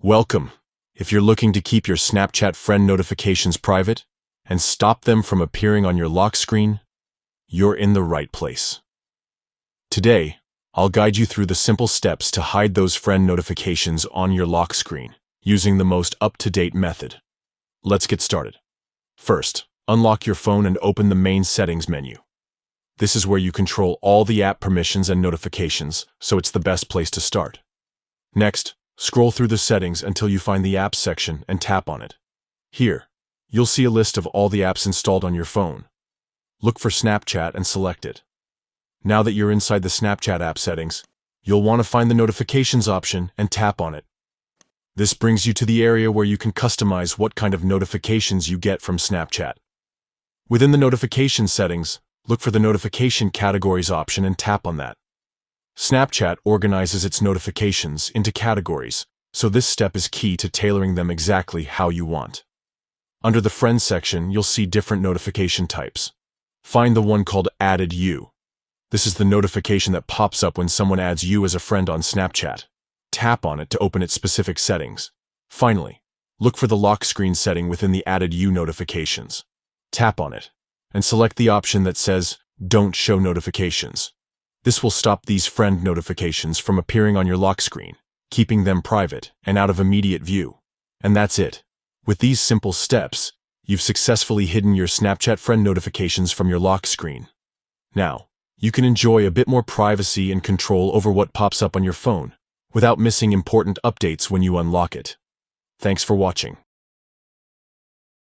Welcome. If you're looking to keep your Snapchat friend notifications private and stop them from appearing on your lock screen, you're in the right place. Today, I'll guide you through the simple steps to hide those friend notifications on your lock screen using the most up-to-date method. Let's get started. First, unlock your phone and open the main settings menu. This is where you control all the app permissions and notifications, so it's the best place to start. Next, scroll through the settings until you find the Apps section and tap on it. Here, you'll see a list of all the apps installed on your phone. Look for Snapchat and select it. Now that you're inside the Snapchat app settings, you'll want to find the Notifications option and tap on it. This brings you to the area where you can customize what kind of notifications you get from Snapchat. Within the Notification settings, look for the Notification Categories option and tap on that. Snapchat organizes its notifications into categories, so this step is key to tailoring them exactly how you want. Under the Friends section, you'll see different notification types. Find the one called Added You. This is the notification that pops up when someone adds you as a friend on Snapchat. Tap on it to open its specific settings. Finally, look for the lock screen setting within the Added You notifications. Tap on it, and select the option that says Don't Show Notifications. This will stop these friend notifications from appearing on your lock screen, keeping them private and out of immediate view. And that's it. With these simple steps, you've successfully hidden your Snapchat friend notifications from your lock screen. Now, you can enjoy a bit more privacy and control over what pops up on your phone, without missing important updates when you unlock it. Thanks for watching.